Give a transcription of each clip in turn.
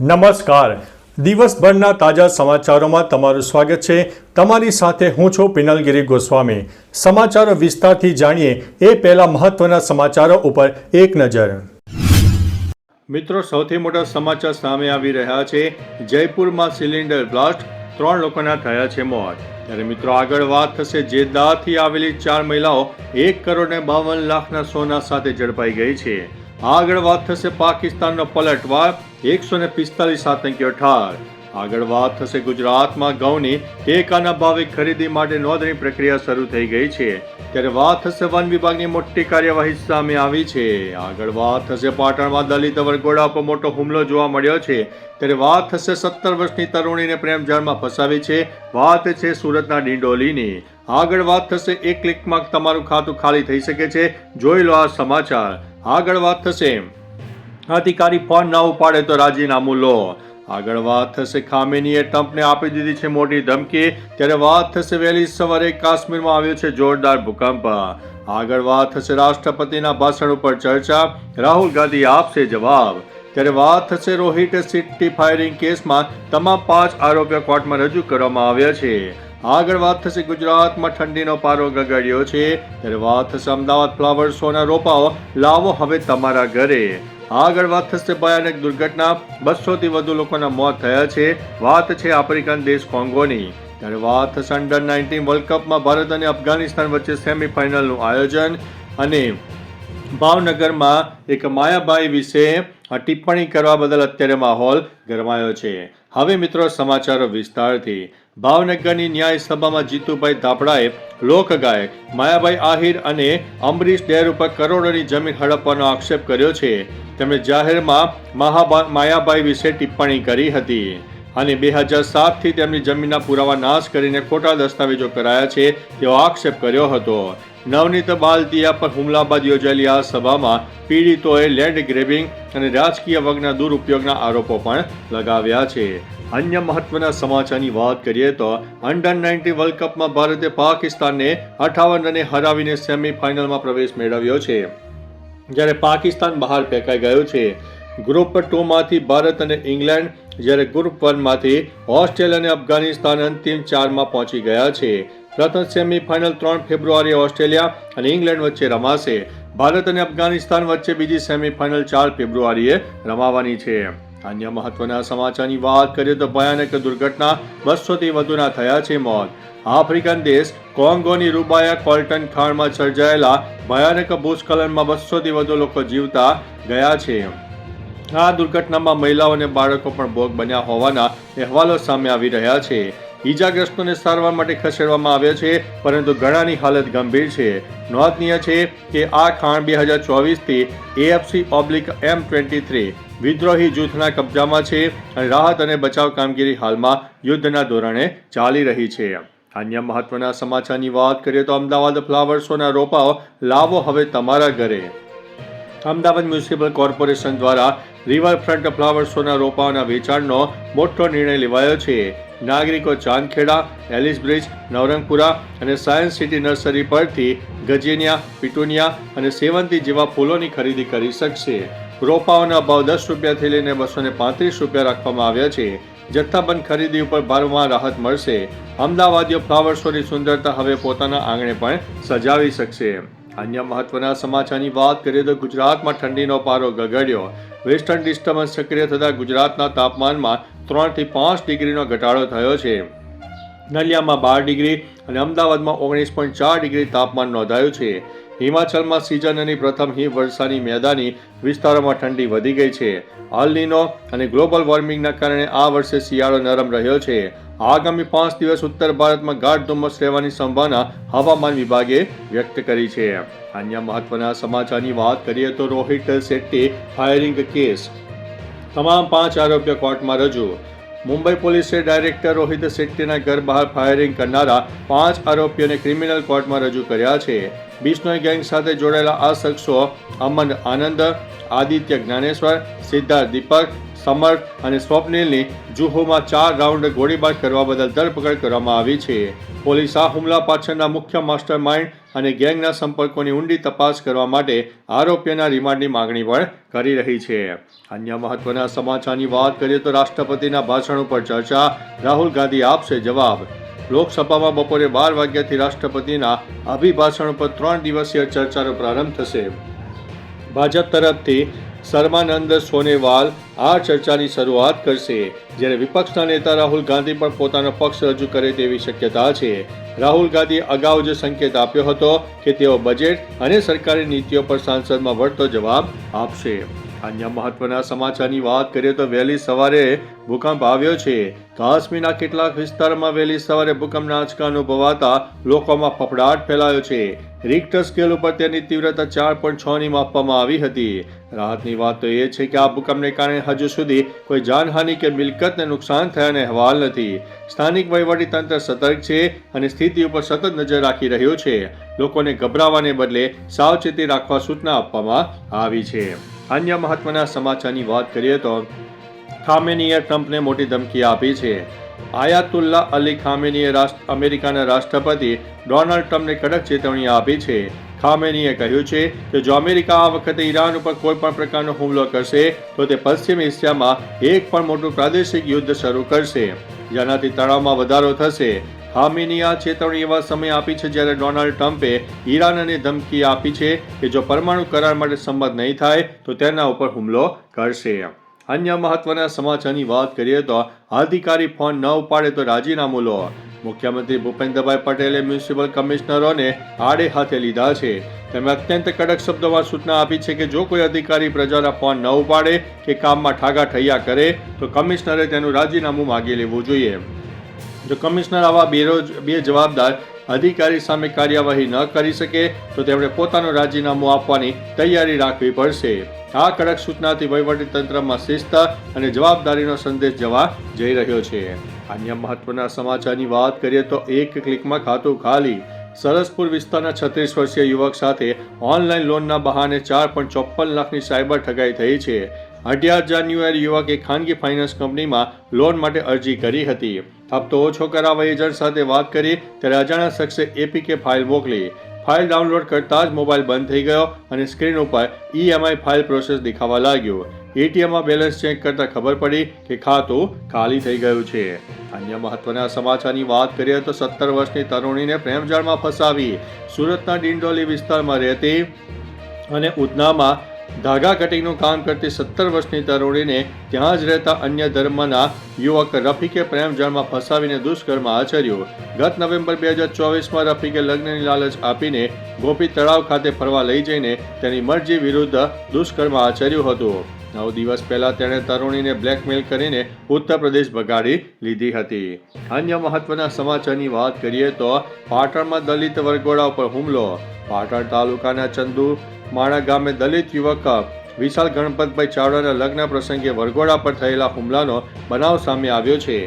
નમસ્કાર. દિવસભરના તાજા સમાચારોમાં તમારું સ્વાગત છે. તમારી સાથે હું છું પિનલગીરી ગોસ્વામી. સમાચારો વિસ્તારથી જાણીએ એ પહેલા મહત્વના સમાચારો ઉપર એક નજર. મિત્રો, સૌથી મોટા સમાચાર સામે આવી રહ્યા છે. જયપુરમાં સિલિન્ડર બ્લાસ્ટ, 3 લોકોના થયા છે મોત. ત્યારે મિત્રો આગળ વાત થશે જેદ્દાથી આવેલી 4 મહિલાઓ 1,52,00,000ના સોના સાથે ઝડપાઈ ગઈ છે. આગળ વાત થશે પાકિસ્તાનનો પલટવાર, 145 આતંકીઓ ઠાર. આગળ વાત થશે ગુજરાતમાં ઘઉંની ટેકાના ભાવે ખરીદી માટે નોંધણી પ્રક્રિયા શરૂ થઈ ગઈ છે. ત્યારે વાત થશે વન વિભાગની મોટી કાર્યવાહી સામે આવી છે. આગળ વાત થશે પાટણમાં દલિત વરઘોડા પર મોટો હુમલો જોવા મળ્યો છે. ત્યારે વાત થશે 17 વર્ષની તરુણીને પ્રેમજાળમાં ફસાવી છે. વાત છે સુરતના ડિંડોલીની. આગળ વાત થશે એક ક્લિકમાં તમારું ખાતું ખાલી થઈ શકે છે. જોઈ લો આ સમાચાર. આગળ વાત થશે અધિકારી ફોન ના ઉપાડે તો રાજીનામું લો. આગળ વાત થશે ખામેનીએ ટ્રમ્પને આપી દીધી છે મોટી ધમકી. ત્યારે વાત થશે વહેલી સવારે કાશ્મીરમાં આવ્યો છે જોરદાર ભૂકંપ. આગળ વાત થશે રાષ્ટ્રપતિના ભાષણ ઉપર ચર્ચા, રાહુલ ગાંધી આપશે જવાબ. ત્યારે વાત થશે રોહિત સિટી ફાયરિંગ કેસમાં તમામ 5 આરોપીઓ કોર્ટમાં રજૂ કરવામાં આવ્યા છે. આગળ વાત થશે ગુજરાતમાં ઠંડીનો પારો ગગડ્યો છે. ત્યારે વાત થશે અમદાવાદ ફ્લાવર શોના રોપાઓ લાવો હવે તમારા ઘરે. આગળ વાત થશે ભયાનક દુર્ઘટના, 200થી વધુ લોકોના મોત થયા છે. વાત છે આફ્રિકન દેશ કોંગોની. ત્યારે વાત થશે અંડર-19 વર્લ્ડ કપમાં ભારત અને અફઘાનિસ્તાન વચ્ચે સેમીફાઇનલનું આયોજન. અને ભાવનગરમાં એક માયાબાઈ વિશે ટિપ્પણી કરવા બદલ અત્યારે માહોલ ગરમાયો છે. હવે મિત્રો સમાચારો વિસ્તારથી. ભાવનગરની ન્યાય સભામાં જીતુભાઈ ધાપડાએ લોકગાયક માયાબાઈ આહિર અને અમરીશ ડેર ઉપર કરોડોની જમીન હડપવાનો આક્ષેપ કર્યો છે. તેમણે જાહેરમાં માયાબાઈ વિશે ટિપ્પણી કરી હતી અને 2007થી તેમની જમીનના પુરાવા નાશ કરીને ખોટા દસ્તાવેજો કરાયા છે તેવો આક્ષેપ કર્યો હતો. નવનીત બાલદિયા પર હુમલા બાદ યોજાયેલી આ સભામાં પીડિતોએ લેન્ડ ગ્રેબિંગ અને રાજકીય વર્ગના દુરુપયોગના આરોપો પણ લગાવ્યા છે. અન્ય મહત્વના સમાચારની વાત કરીએ તો અંડર-19 વર્લ્ડ કપમાં ભારતે પાકિસ્તાનને 58 રને હરાવીને સેમીફાઇનલમાં પ્રવેશ મેળવ્યો છે. જ્યારે પાકિસ્તાન બહાર ફેંકાઈ ગયું છે. ગ્રુપ 2માંથી ભારત અને ઇંગ્લેન્ડ, જ્યારે ગ્રુપ 1માંથી ઓસ્ટ્રેલિયા અને અફઘાનિસ્તાન અંતિમ 4માં પહોંચી ગયા છે. પ્રથમ સેમીફાઇનલ 3 ફેબ્રુઆરીએ ઓસ્ટ્રેલિયા અને ઇંગ્લેન્ડ વચ્ચે રમાશે. ભારત અને અફઘાનિસ્તાન વચ્ચે બીજી સેમીફાઇનલ 4 ફેબ્રુઆરીએ રમાવાની છે. અન્ય મહત્વના સમાચારની વાત કરીએ તો ભયાનક દુર્ઘટના, 200થી વધુના થયા છે મોત. આફ્રિકન દેશ કોંગોની રૂબાયા કોલ્ટન ખાણમાં સર્જાયેલા ભયાનક ભૂસ્ખલનમાં 200થી વધુ લોકો જીવતા ગયા છે. આ દુર્ઘટનામાં મહિલાઓ અને બાળકો પણ ભોગ બન્યા હોવાના અહેવાલો સામે આવી રહ્યા છે. ઈજાગ્રસ્તોને સારવાર માટે ખસેડવામાં આવ્યા છે, પરંતુ ઘણાની હાલત ગંભીર છે. નોંધનીય છે કે આ ખાણ 2024થી AFC/M23 વિદ્રોહી જૂથના કબજામાં છે અને રાહત અને બચાવ કામગીરી હાલમાં યુદ્ધના ધોરણે ચાલી રહી છે. અન્ય મહત્વના સમાચારની વાત કરીએ તો અમદાવાદ ફ્લાવર શોના રોપાઓ લાવો હવે તમારા ઘરે. અમદાવાદ મ્યુનિસિપલ કોર્પોરેશન દ્વારા રિવરફ્રન્ટ ફ્લાવર શોના રોપાઓના વેચાણનો મોટો નિર્ણય લેવાયો છે. નાગરિકો ચાંદખેડા, એલિસ બ્રિજ, નવરંગપુરા અને સાયન્સ સિટી નર્સરી પરથી ગજેનિયા, પિટુનિયા અને સેવંતી જેવા ફૂલોની ખરીદી કરી શકશે. રોપાઓના ભાવ 10 રૂપિયાથી લઈને 235 રૂપિયા રાખવામાં આવ્યા છે. જથ્થાબંધ ખરીદી ઉપર ભાવમાં રાહત મળશે. અમદાવાદીઓ ફ્લાવર શોની સુંદરતા હવે પોતાના આંગણે પણ સજાવી શકશે. અન્ય મહત્વના સમાચારની વાત કરીએ તો ગુજરાતમાં ઠંડીનો પારો ગગડ્યો. વેસ્ટર્ન ડિસ્ટર્બન્સ સક્રિય થતા ગુજરાતના તાપમાનમાં 3થી 5 ડિગ્રીનો ઘટાડો થયો છે. નલિયામાં 12 ડિગ્રી અને અમદાવાદમાં 19.4 ડિગ્રી તાપમાન નોંધાયું છે. હિમાચલમાં સિઝનની પ્રથમ હિમવર્ષાની મેદાની વિસ્તારોમાં ઠંડી વધી ગઈ છે. અલ નીનો અને ગ્લોબલ વોર્મિંગના કારણે આ વર્ષે શિયાળો નરમ રહ્યો છે. આગામી 5 દિવસ ઉત્તર ભારતમાં ગાઢ ધુમ્મસ રહેવાની સંભાવના હવામાન વિભાગે વ્યક્ત કરી છે. અન્ય મહત્વના સમાચારની વાત કરીએ તો રોહિત શેટ્ટી ફાયરિંગ કેસ, તમામ 5 આરોપીઓ કોર્ટમાં રજૂ. મુંબઈ પોલીસે ડાયરેક્ટર રોહિત શેટ્ટીના ઘર બહાર ફાયરિંગ કરનારા 5 આરોપીઓને ક્રિમિનલ કોર્ટમાં રજૂ કર્યા છે. બિશ્નોઈ ગેંગ સાથે જોડાયેલા આ શખ્સો અમન આનંદ, આદિત્ય જ્ઞાનેશ્વર, સિદ્ધાર્થ દીપક, સમર્થ અને સ્વપ્નિલની જુહોમાં 4 રાઉન્ડ ગોળીબાર કરવા બદલ ધરપકડ કરવામાં આવી છે. પોલીસ આ હુમલા પાછળના મુખ્ય માસ્ટર માઇન્ડ અને ગેંગના સંપર્કોની ઊંડી તપાસ કરવા માટે આરોપીઓના રિમાન્ડની માંગણી પણ કરી રહી છે. અન્ય મહત્વના સમાચારની વાત કરીએ તો રાષ્ટ્રપતિના ભાષણ ઉપર ચર્ચા, રાહુલ ગાંધી આપશે જવાબ. લોકસભામાં બપોરે 12 વાગ્યાથી રાષ્ટ્રપતિના અભિભાષણ ઉપર 3 દિવસીય ચર્ચાનો પ્રારંભ થશે. ભાજપ તરફથી સર્બાનંદ સોનોવાલ આ ચર્ચાની શરૂઆત કરશે, જ્યારે વિપક્ષના નેતા રાહુલ ગાંધી પણ પોતાનો પક્ષ રજૂ કરે તેવી શક્યતા છે. રાહુલ ગાંધીએ અગાઉ જ સંકેત આપ્યો હતો કે તેઓ બજેટ અને સરકારી નીતિઓ પર સંસદમાં વળતો જવાબ આપશે. અન્ય મહત્વના સમાચારની વાત કરીએ તો વહેલી સવારે ભૂકંપ આવ્યો છે. કાશ્મીરના કેટલાક વિસ્તારોમાં વહેલી સવારે ભૂકંપના આંચકા અનુભવાતા લોકોમાં ફફડાટ ફેલાયો છે. રિક્ટર સ્કેલ ઉપર તેની તીવ્રતા 4.6ની માપવામાં આવી હતી. રાહતની વાત તો એ છે કે આ ભૂકંપને કારણે હજુ સુધી કોઈ જાનહાનિ કે મિલકતને નુકસાન થયાનો અહેવાલ નથી. સ્થાનિક વહીવટીતંત્ર સતર્ક છે અને સ્થિતિ ઉપર સતત નજર રાખી રહ્યું છે. લોકોને ગભરાવાને બદલે સાવચેતી રાખવા સૂચના આપવામાં આવી છે. અન્ય મહત્વના સમાચારની વાત કરીએ તો ખામેનીએ ટ્રમ્પને મોટી ધમકી આપી છે. આયાતુલ્લા અલી ખામેનીએ અમેરિકાના રાષ્ટ્રપતિ ડોનાલ્ડ ટ્રમ્પને કડક ચેતવણી આપી છે. ખામેનીએ કહ્યું છે કે જો અમેરિકા આ વખતે ઈરાન ઉપર કોઈ પણ પ્રકારનો હુમલો કરશે તો તે પશ્ચિમ એશિયામાં એક પણ મોટું પ્રાદેશિક યુદ્ધ શરૂ કરશે, જેનાથી તણાવમાં વધારો થશે. ખામેનીએ આ ચેતવણી એવા સમયે આપી છે જ્યારે ડોનાલ્ડ ટ્રમ્પે ઈરાનને ધમકી આપી છે કે જો પરમાણુ કરાર માટે સંમત નહીં થાય તો તેના ઉપર હુમલો કરશે. અન્ય મહત્વના સમાચારની વાત કરીએ તો અધિકારી ફોન ન ઉપાડે તો રાજીનામું લો. મુખ્યમંત્રી ભૂપેન્દ્રભાઈ પટેલે મ્યુનિસિપલ કમિશનરોને આડે હાથે લીધા છે. તેમણે અત્યંત કડક શબ્દોમાં સૂચના આપી છે કે જો કોઈ અધિકારી પ્રજાના ફોન ન ઉપાડે કે કામમાં ઠાગા ઠૈયા કરે તો કમિશનરે તેનું રાજીનામું માગી લેવું જોઈએ. જો કમિશનર આવા બેજવાબદાર અધિકારી સામે કાર્યવાહી ન કરી શકે તો તેમણે પોતાનું રાજીનામું આપવાની તૈયારી રાખવી પડશે. આ કડક સૂચનાથી વહીવટીતંત્રમાં શિસ્ત અને જવાબદારીનો સંદેશ જવા જઈ રહ્યો છે. અન્ય મહત્વના સમાચારની વાત કરીએ તો એક ક્લિકમાં ખાતું ખાલી. સરસપુર વિસ્તારના 36 વર્ષીય યુવક સાથે ઓનલાઈન લોનના બહાને 4.54 લાખની સાયબર ઠગાઈ થઈ છે. 18 જાન્યુઆરી યુવકે ખાનગી ફાઇનાન્સ કંપનીમાં લોન માટે અરજી કરી હતી. હપ્તો ઓછો કરાવવા એજન્ટ સાથે વાત કરી ત્યારે અજાણ્યા શખ્સે એપીકે ફાઇલ મોકલી. ફાઇલ ડાઉનલોડ કરતા જ મોબાઈલ બંધ થઈ ગયો અને સ્ક્રીન ઉપર ઈએમઆઈ ફાઇલ પ્રોસેસ દેખાવા લાગ્યું. એટીએમમાં બેલેન્સ ચેક કરતા ખબર પડી કે ખાતું ખાલી થઈ ગયું છે. અન્ય મહત્વના સમાચારની વાત કરીએ તો 17 વર્ષની તરુણીને પ્રેમજાળમાં ફસાવી. સુરતના ડિંડોલી વિસ્તારમાં રહેતી અને ઉધનામાં ધાગા કટિંગનું કામ કરતી 17 વર્ષની તરુણીને ત્યાં જ રહેતા અન્ય ધર્મના યુવક રફીકે પ્રેમજાળમાં ફસાવીને દુષ્કર્મ આચર્યું. ગત નવેમ્બર 2024માં રફીકે લગ્નની લાલચ આપીને ગોપી તળાવ ખાતે ફરવા લઈ જઈને તેની મરજી વિરુદ્ધ દુષ્કર્મ આચર્યું હતું. 9 દિવસ પહેલા તેણે તરુણીને બ્લેકમેલ કરીને ઉત્તર પ્રદેશ ભગાડી લીધી હતી. અન્ય મહત્વના સમાચારની વાત કરીએ તો પાટણમાં દલિત વરઘોડા ઉપર હુમલો. પાટણ તાલુકાના ચંદુ માણા ગામે દલિત યુવક વિશાલ ગણપતભાઈ ચાવડાના લગ્ન પ્રસંગે વરઘોડા પર થયેલા હુમલાનો બનાવ સામે આવ્યો છે.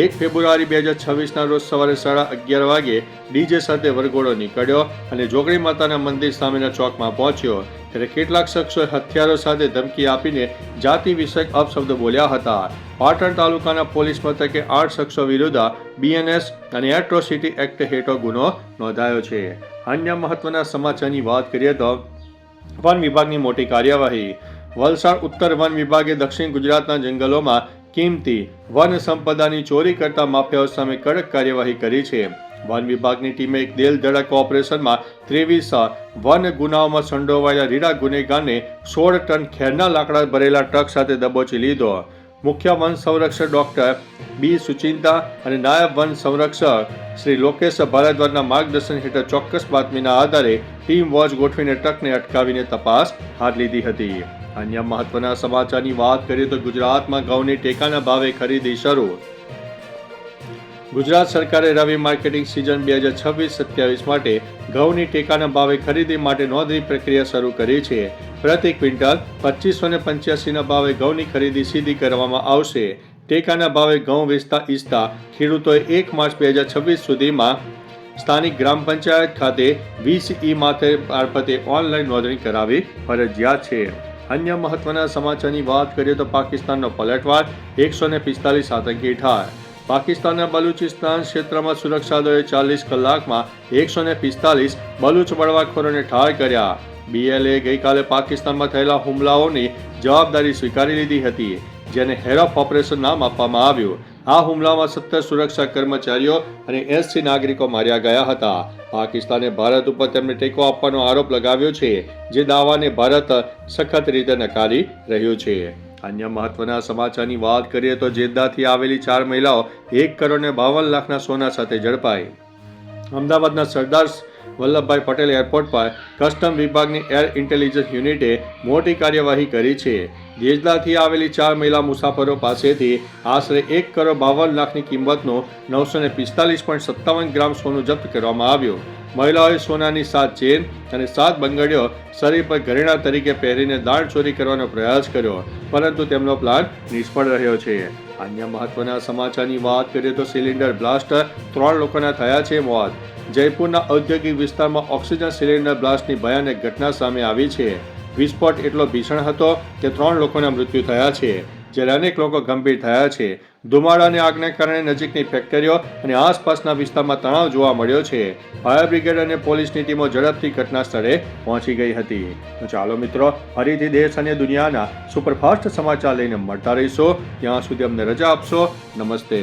1 ફેબ્રુઆરી 2026ના રોજ સવારે 11:30 વાગે ડીજે સાથે વરઘોડો નીકળ્યો અને જોગણી માતાના મંદિર સામેના ચોકમાં પહોંચ્યો. ત્યારે કેટલાક શખ્સોએ હથિયારો સાથે ધમકી આપીને જાતિ વિષયક અપશબ્દ બોલ્યા હતા. પાટણ તાલુકાના પોલીસ મથકે 8 શખ્સો વિરુદ્ધ બીએનએસ અને એટ્રોસિટી એક્ટ હેઠળ ગુનો નોંધાયો છે. અન્ય મહત્વના સમાચારની વાત કરીએ તો વન વિભાગની મોટી કાર્યવાહી. વલસાડ ઉત્તર વન વિભાગે દક્ષિણ ગુજરાતના જંગલોમાં કિંમતી વન સંપદાની ચોરી કરતા માફિયાઓ સામે કડક કાર્યવાહી કરી છે. વન વિભાગની ટીમે એક દિલ ધડક ઓપરેશનમાં 23 વન ગુનાઓમાં સંડોવાયેલા રીડા ગુનેગારને 16 ટન ખેરના લાકડા ભરેલા ટ્રક સાથે દબોચી લીધો. મુખ્ય વન સંરક્ષક ડોક્ટર બી સુચિંતા અને નાયબ વન સંરક્ષક શ્રી લોકેશ ભારદ્વાજના માર્ગદર્શન હેઠળ ચોક્કસ બાતમીના આધારે ટીમ વોચ ગોઠવીને ટ્રકને અટકાવીને તપાસ હાથ લીધી હતી. અન્ય મહત્વના સમાચારની વાત કરીએ તો ગુજરાતમાં ઘઉંની ટેકાના ભાવે ખરીદી શરૂ. ગુજરાત સરકારે રવિ માર્કેટિંગ સિઝન 2026-27 માટે ઘઉંની ટેકાના ભાવે ખરીદી માટે નોંધણી પ્રક્રિયા શરૂ કરી છે. પ્રતિ ક્વિન્ટલ 2585ના ભાવે ઘઉંની ખરીદી સીધી કરવામાં આવશે. ટેકાના ભાવે ઘઉં વેચતા ઈચ્છતા ખેડૂતોએ 1 માર્ચ 2026 સુધીમાં સ્થાનિક ગ્રામ પંચાયત ખાતે 20 મારફતે ઓનલાઈન નોંધણી કરાવવી ફરજિયાત છે. અન્ય મહત્વના સમાચારની વાત કરીએ તો પાકિસ્તાનનો પલટવાર, 145 આતંકી ઠાર. પાકિસ્તાનના બલુચિસ્તાન ક્ષેત્રમાં સુરક્ષા દળોએ 40 કલાકમાં 145 બલુચ બળવાખોરોને ઠાર કર્યા. BLA ગઈકાલે પાકિસ્તાનમાં થયેલા હુમલાઓની જવાબદારી સ્વીકારી લીધી હતી, જેને હેર ઓફ ઓપરેશન નામ આપવામાં આવ્યું. આ હુમલામાં 17 સુરક્ષા કર્મચારીઓ અને 80 નાગરિકો માર્યા ગયા હતા. પાકિસ્તાને ભારત ઉપર તેમને ટેકો આપવાનો આરોપ લગાવ્યો છે, જે દાવાને ભારત સખત રીતે નકારી રહ્યું છે. અન્ય મહત્વના સમાચારની વાત કરીએ તો જેદ્દાથી આવેલી 4 મહિલાઓ 1,52,00,000 સોના સાથે ઝડપાઈ. અમદાવાદના સરદાર વલ્લભભાઈ પટેલ એરપોર્ટ પર કસ્ટમ વિભાગની એર ઇન્ટેલિજન્સ યુનિટે મોટી કાર્યવાહી કરી છે. જેદ્દાથી આવેલી 4 મહિલા મુસાફરો પાસેથી આશરે 1,52,00,000ની કિંમતનું 945.57 ગ્રામ સોનું જપ્ત કરવામાં આવ્યું. મહિલાઓએ સોનાની 7 ચેન અને 7 બંગડીઓ શરીર પર ઘરેણા તરીકે પહેરીને દાણચોરી કરવાનો પ્રયાસ કર્યો, પરંતુ તેમનો પ્લાન નિષ્ફળ રહ્યો છે. અન્ય મહત્વના સમાચારની વાત કરીએ તો સિલિન્ડર બ્લાસ્ટ, 3 લોકોના થયા છે મોત. જયપુરના ઔદ્યોગિક વિસ્તારમાં ઓક્સિજન સિલિન્ડર બ્લાસ્ટની ભયાનક ઘટના સામે આવી છે. વિસ્ફોટ એટલો ભીષણ હતો કે 3 લોકોના મૃત્યુ થયા છે, જ્યારે અનેક લોકો ગંભીર થયા છે. ધુમાડા અને આગને કારણે નજીકની ફેક્ટરીઓ અને આસપાસના વિસ્તારમાં તણાવ જોવા મળ્યો છે. ફાયર બ્રિગેડ અને પોલીસની ટીમો ઝડપથી ઘટના સ્થળે પહોંચી ગઈ હતી. તો ચાલો મિત્રો, ફરીથી દેશ અને દુનિયાના સુપરફાસ્ટ સમાચાર લઈને મળતા રહીશો. ત્યાં સુધી અમને રજા આપશો. નમસ્તે.